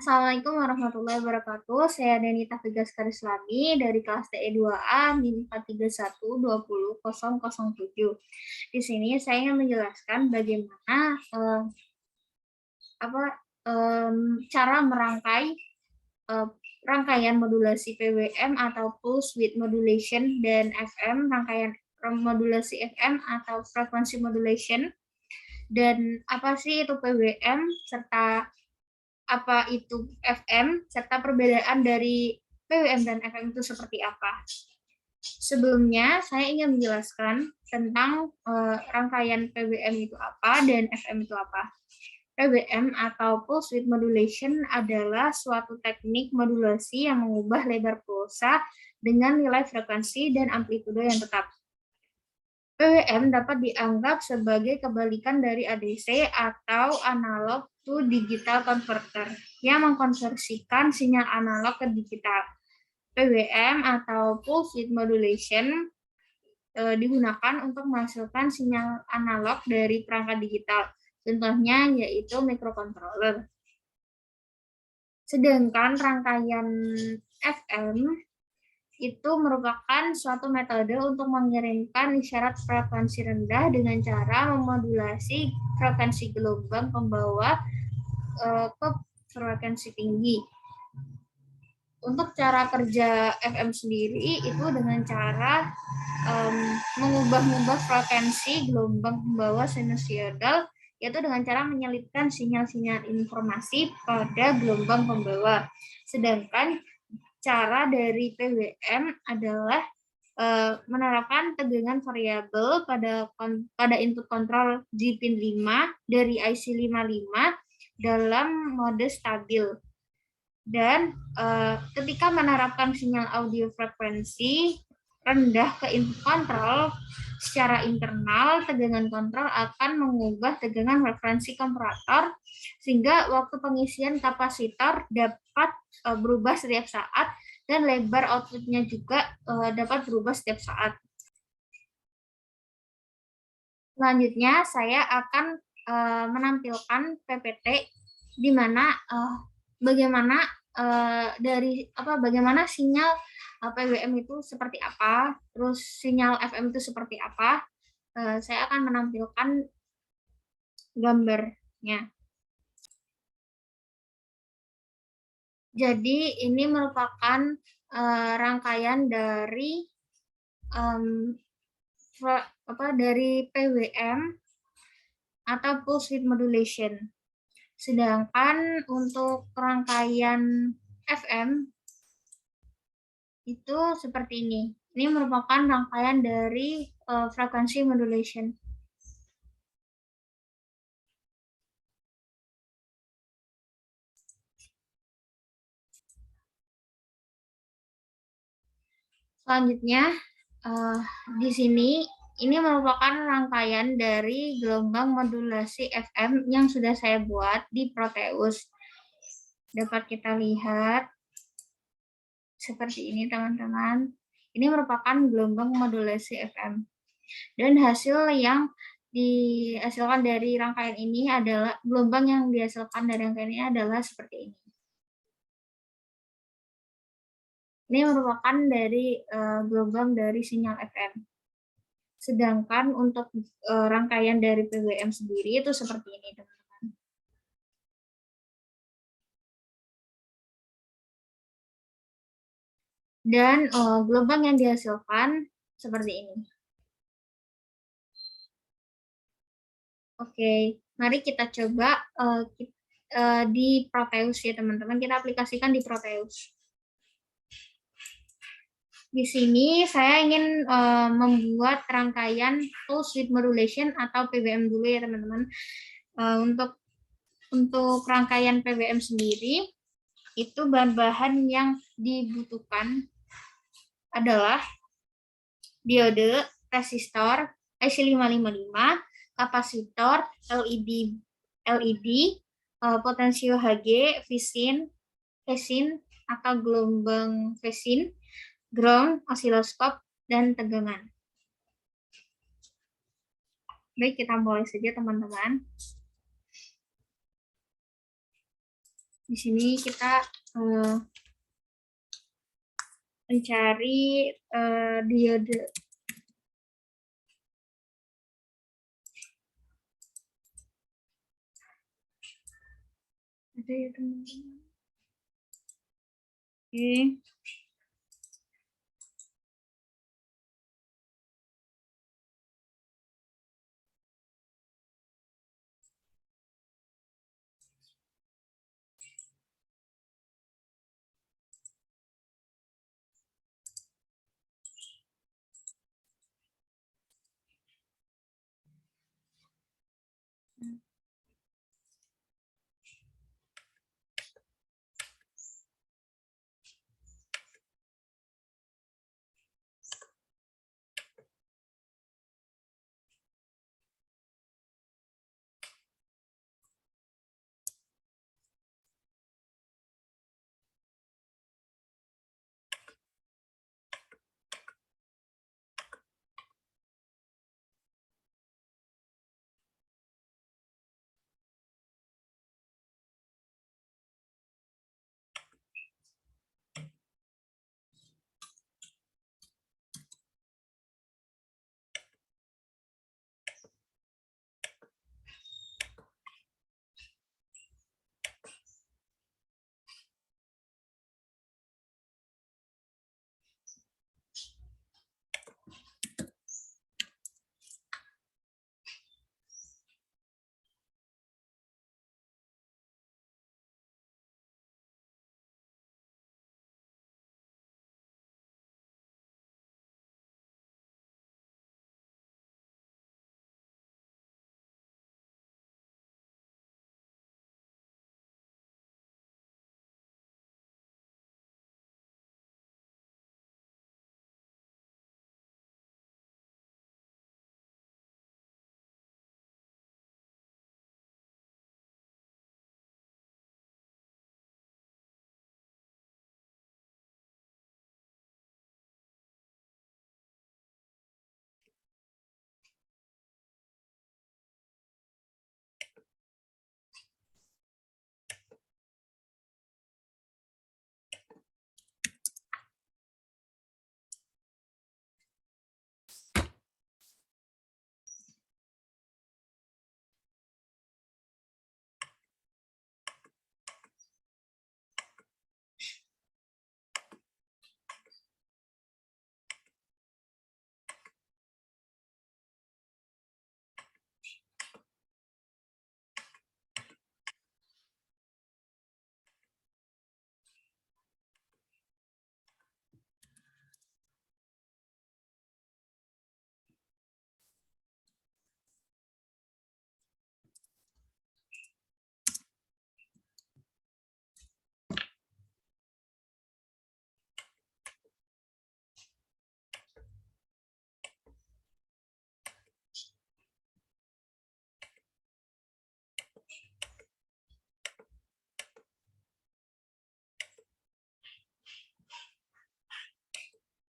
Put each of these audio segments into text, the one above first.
Assalamualaikum warahmatullahi wabarakatuh. Saya Denita Vigaskarislami dari kelas TE2A NIM 431200007. Di sini saya ingin menjelaskan bagaimana cara merangkai rangkaian modulasi PWM atau pulse width modulation dan FM, rangkaian modulasi FM atau frequency modulation, dan apa sih itu PWM serta apa itu FM, serta perbedaan dari PWM dan FM itu seperti apa. Sebelumnya, saya ingin menjelaskan tentang rangkaian PWM itu apa dan FM itu apa. PWM atau Pulse Width Modulation adalah suatu teknik modulasi yang mengubah lebar pulsa dengan nilai frekuensi dan amplitudo yang tetap. PWM dapat dianggap sebagai kebalikan dari ADC atau analog to digital converter yang mengkonversikan sinyal analog ke digital. PWM atau pulse width modulation digunakan untuk menghasilkan sinyal analog dari perangkat digital. Contohnya yaitu microcontroller. Sedangkan rangkaian FM itu merupakan suatu metode untuk mengirimkan isyarat frekuensi rendah dengan cara memodulasi frekuensi gelombang pembawa ke frekuensi tinggi. Untuk cara kerja FM sendiri itu dengan cara mengubah frekuensi gelombang pembawa sinusoidal, yaitu dengan cara menyelipkan sinyal-sinyal informasi pada gelombang pembawa. Sedangkan cara dari PWM adalah menerapkan tegangan variabel pada input kontrol G-pin 5 dari IC 55 dalam mode stabil. Dan ketika menerapkan sinyal audio frekuensi rendah ke input kontrol secara internal, tegangan kontrol akan mengubah tegangan frekuensi komparator sehingga waktu pengisian kapasitor dapat berubah setiap saat dan lebar outputnya juga dapat berubah setiap saat. Selanjutnya saya akan menampilkan PPT di mana bagaimana bagaimana sinyal PWM itu seperti apa, terus sinyal FM itu seperti apa. Saya akan menampilkan gambarnya. Jadi ini merupakan rangkaian dari PWM atau pulse width modulation. Sedangkan untuk rangkaian FM itu seperti ini. Ini merupakan rangkaian dari frekuensi modulation. Selanjutnya, di sini ini merupakan rangkaian dari gelombang modulasi FM yang sudah saya buat di Proteus. Dapat kita lihat seperti ini, teman-teman. Ini merupakan gelombang modulasi FM. Dan hasil yang dihasilkan dari rangkaian ini adalah gelombang yang dihasilkan dari rangkaian ini adalah seperti ini. Ini merupakan dari gelombang dari sinyal FM. Sedangkan untuk rangkaian dari PWM sendiri itu seperti ini, teman-teman. Dan gelombang yang dihasilkan seperti ini. Oke, mari kita coba di Proteus ya, teman-teman. Kita aplikasikan di Proteus. Di sini saya ingin membuat rangkaian pulse width modulation atau PWM dulu ya, teman-teman. Untuk rangkaian PWM sendiri, itu bahan-bahan yang dibutuhkan adalah diode, resistor, IC555, kapasitor, LED, potensio Hg, phase-in atau gelombang phase-in, ground, osiloskop, dan tegangan. Baik, kita mulai saja, teman-teman. Di sini kita mencari diode. Ada ya teman-teman. Oke.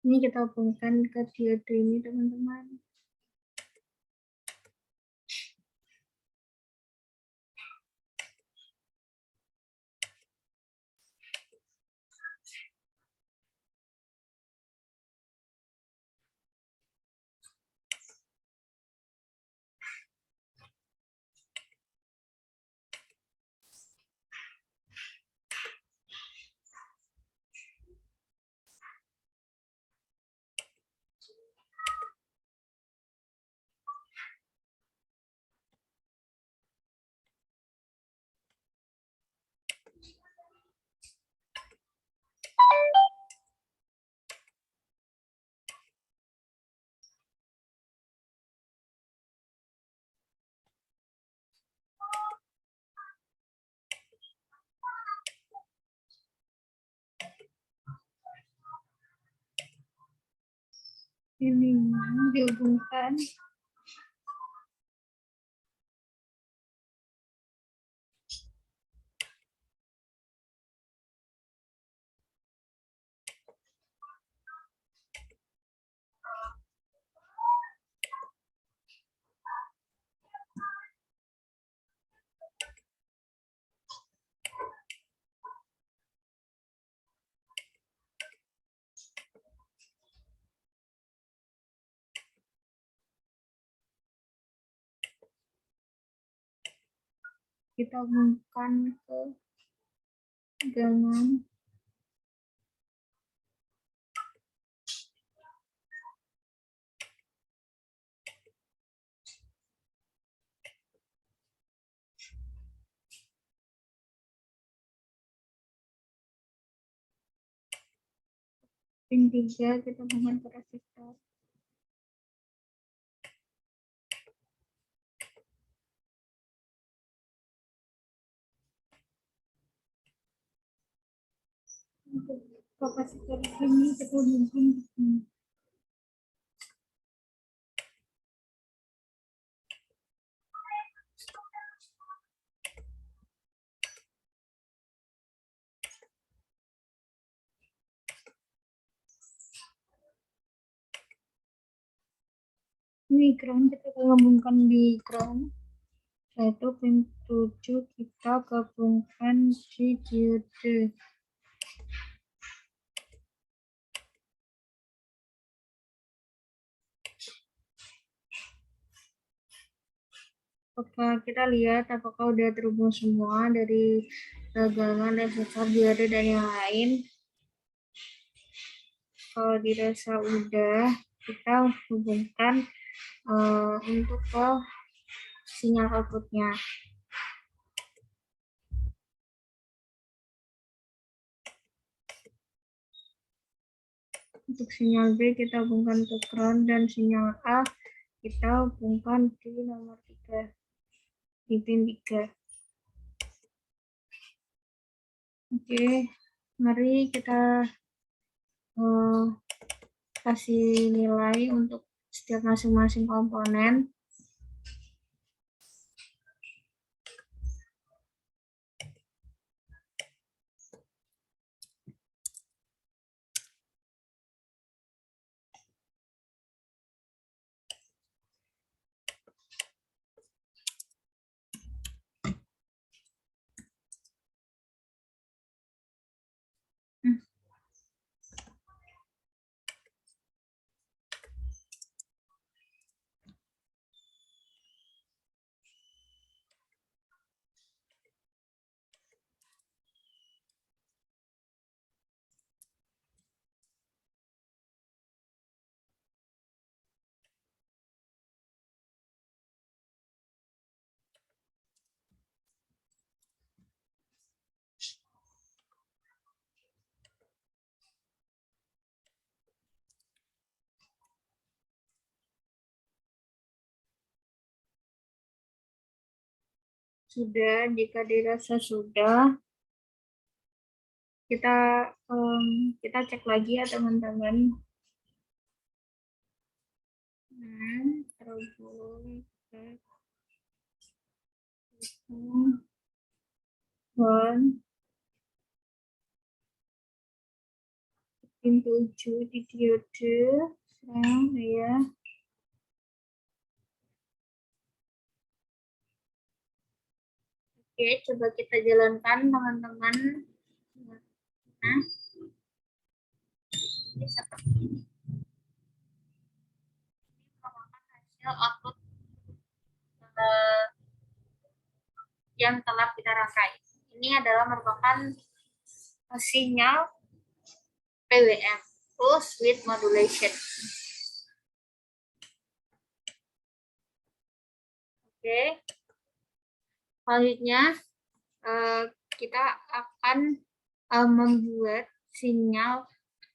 Ini kita hubungkan ke diode ini teman-teman. Ini dihubungkan. kita hubungkan ke dengan pin 3, kita hubungkan ke resistor. Untuk kapasitor ini kita hubungkan ke sini. Ini ground, kita gabungkan di ground, yaitu pin 7 kita gabungkan di diode. Oke, kita lihat apakah udah terhubung semua dari tegangan, resistor, diode, dan yang lain. Kalau dirasa udah, kita hubungkan untuk ke sinyal outputnya. Untuk sinyal B kita hubungkan ke ground, dan sinyal A kita hubungkan di nomor 3, di pin 3. Oke, mari kita kasih nilai untuk setiap masing-masing komponen. Sudah, jika dirasa sudah, kita cek lagi ya teman-teman. Terhubung ke pin 7 di diode, ya. Oke, coba kita jalankan teman-teman. Nah, ini seperti ini. Ini merupakan hasil output yang telah kita rangkai. Ini adalah merupakan sinyal PWM, pulse width modulation. Oke, selanjutnya kita akan membuat sinyal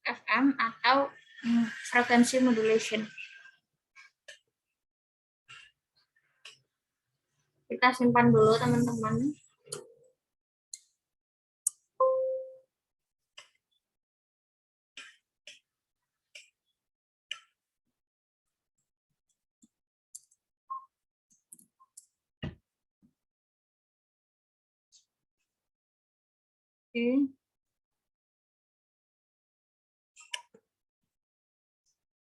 FM atau frekuensi modulation. Kita simpan dulu teman-teman. Oke.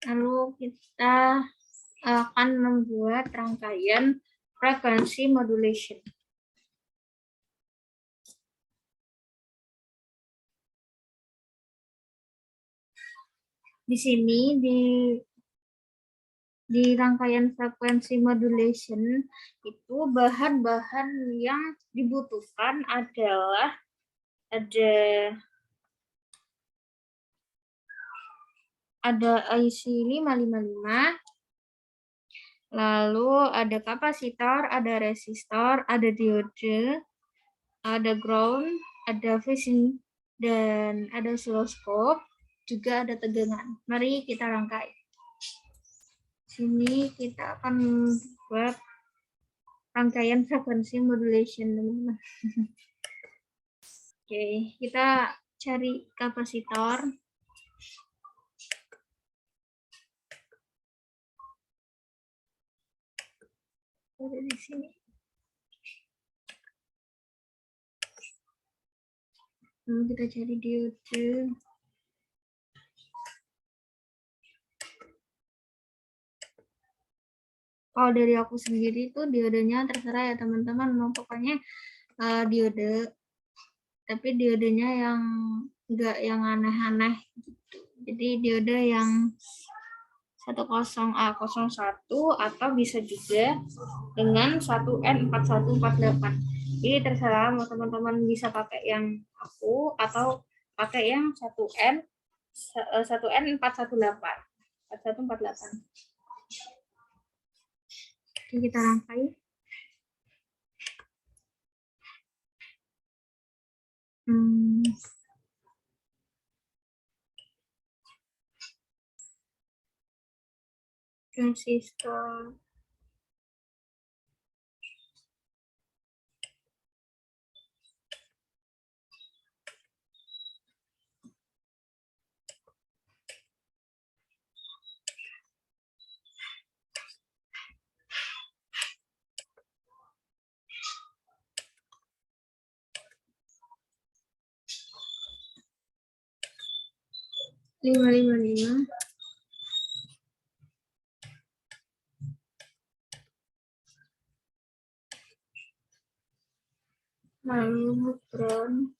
Lalu kita akan membuat rangkaian frekuensi modulation. Di sini Di rangkaian frekuensi modulation itu bahan-bahan yang dibutuhkan adalah ada IC 555, lalu ada kapasitor, ada resistor, ada diode, ada ground, ada phasing, dan ada oscilloscope, juga ada tegangan. Mari kita rangkai. Sini kita akan buat rangkaian frekuensi modulation, teman-teman. Oke, kita cari kapasitor. Ada di sini. Lalu kita cari diode. Kalau dari aku sendiri tuh diodenya terserah ya teman-teman, mau pokoknya diode, tapi diodenya yang enggak yang aneh-aneh gitu. Jadi diode yang 10A01 atau bisa juga dengan 1N4148. Jadi terserah mau teman-teman bisa pakai yang aku atau pakai yang 1N418. 4148. Jadi kita rangkai. Transistor. Lima. Lalu ground.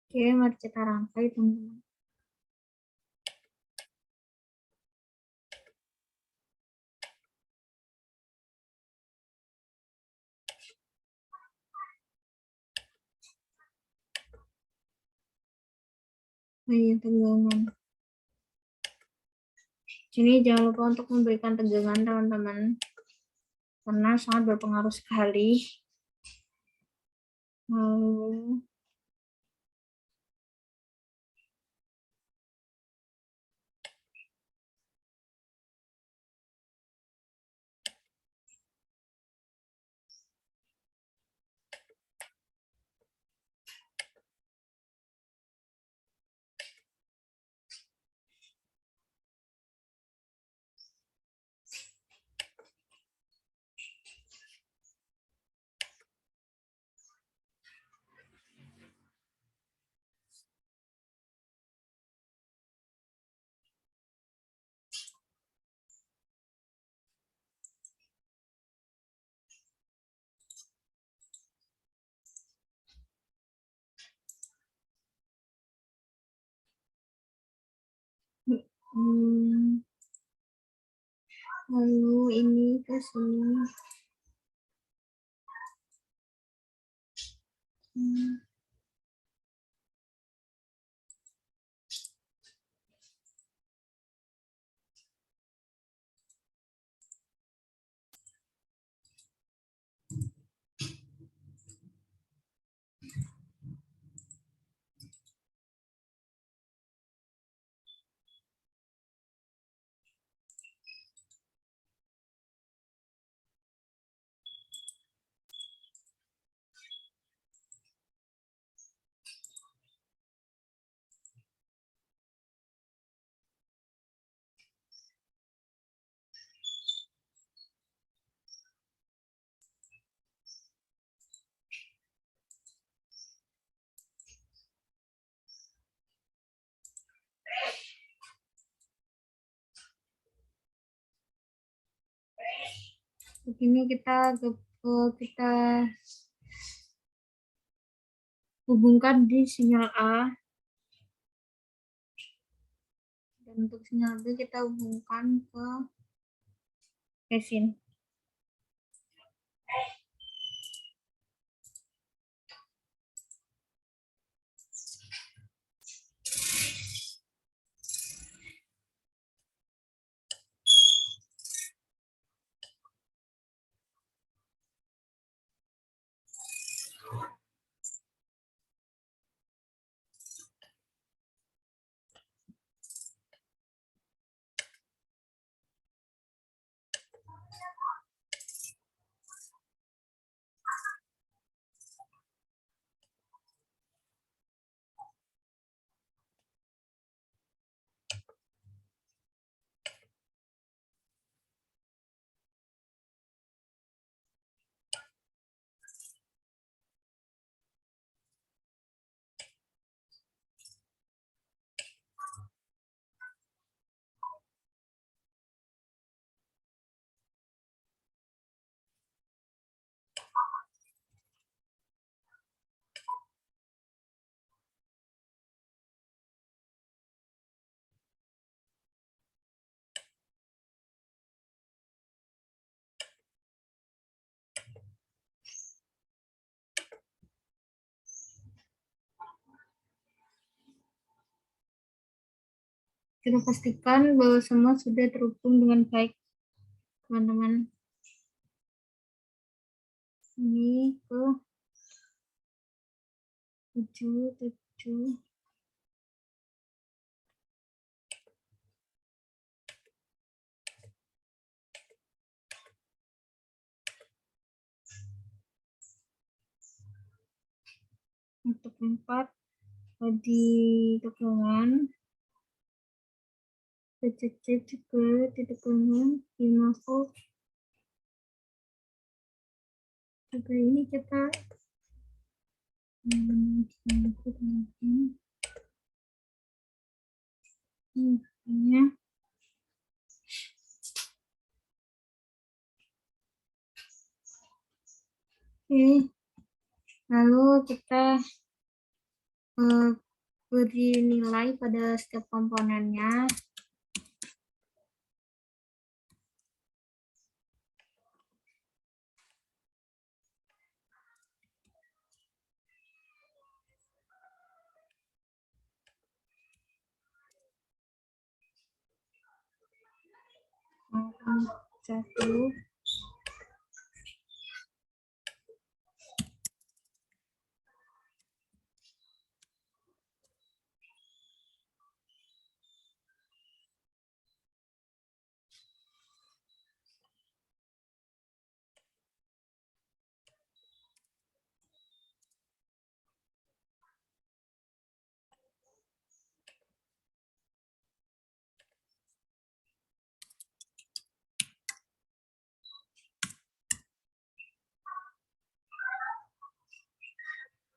Oke, mari kita rangkai teman-teman. Ini tegangan. Sini jangan lupa untuk memberikan tegangan teman-teman, karena sangat berpengaruh sekali. Lalu lalu ini ke sini. Begini kita hubungkan di sinyal A, dan untuk sinyal B kita hubungkan ke resin. Kita pastikan bahwa semua sudah terhubung dengan baik, teman-teman. Ini ke 7. Untuk 4 di tegangan cek ke titik tegangan 5 volt. Juga ini kita Oke, lalu kita beri nilai pada setiap komponennya. Satu.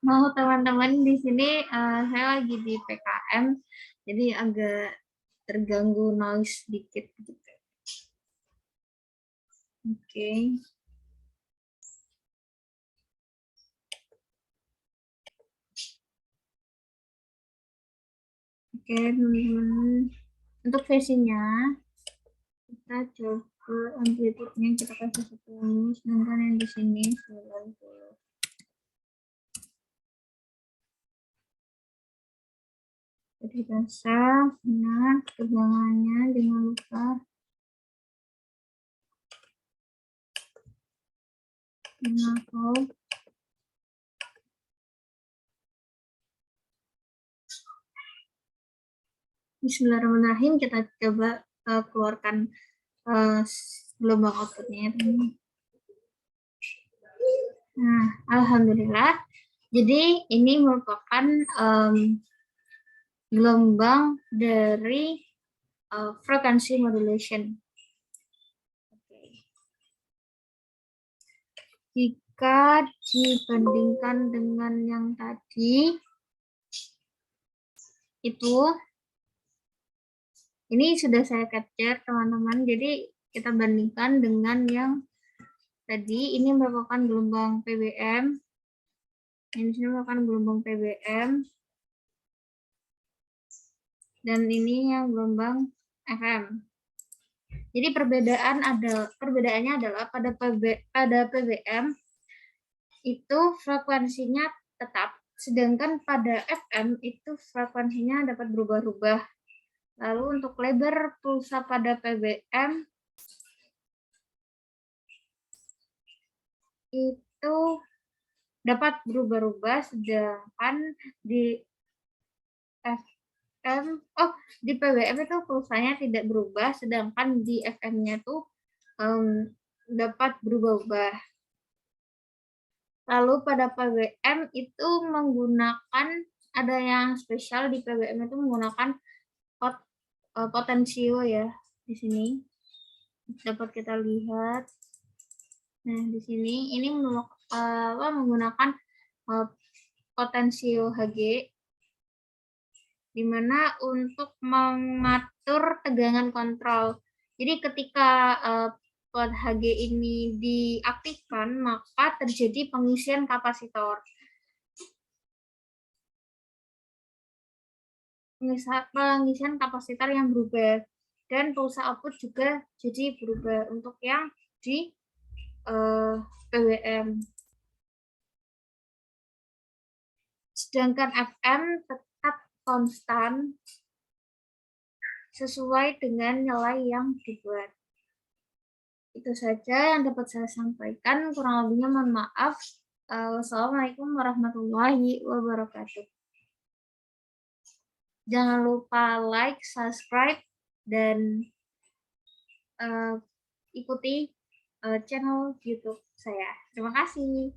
Mau teman-teman, di sini saya lagi di PKM, jadi agak terganggu noise sedikit gitu. Oke. Oke, teman-teman. Untuk versinya kita coba amplitude-nya kita kasih 10, sedangkan yang di sini 90. Jadi basah, nah tegangannya jangan lupa 5 volt. Bismillahirrahmanirrahim, kita coba keluarkan gelombang outputnya. Nah, alhamdulillah. Jadi ini merupakan gelombang dari frekuensi modulation. Jika dibandingkan dengan yang tadi, itu ini sudah saya capture, teman-teman. Jadi kita bandingkan dengan yang tadi ini merupakan gelombang PWM. Ini merupakan gelombang PWM. Dan ini yang gelombang FM. Jadi perbedaannya adalah pada PWM itu frekuensinya tetap, sedangkan pada FM itu frekuensinya dapat berubah-ubah. Lalu untuk lebar pulsa pada PWM itu dapat berubah-ubah, sedangkan di di PWM itu pulsanya tidak berubah, sedangkan di FM-nya tuh dapat berubah-ubah. Lalu pada PWM itu menggunakan, ada yang spesial di PWM itu menggunakan potensio ya. Di sini dapat kita lihat. Nah, di sini ini menggunakan potensio Hg, di mana untuk mengatur tegangan kontrol. Jadi ketika pot Hg ini diaktifkan, maka terjadi pengisian kapasitor. Pengisian kapasitor yang berubah, dan pulsa output juga jadi berubah untuk yang di PWM. Sedangkan FM tetap konstan sesuai dengan nilai yang dibuat. Itu saja yang dapat saya sampaikan, kurang lebihnya mohon maaf. Wassalamualaikum warahmatullahi wabarakatuh. Jangan lupa like, subscribe, dan ikuti channel YouTube saya. Terima kasih.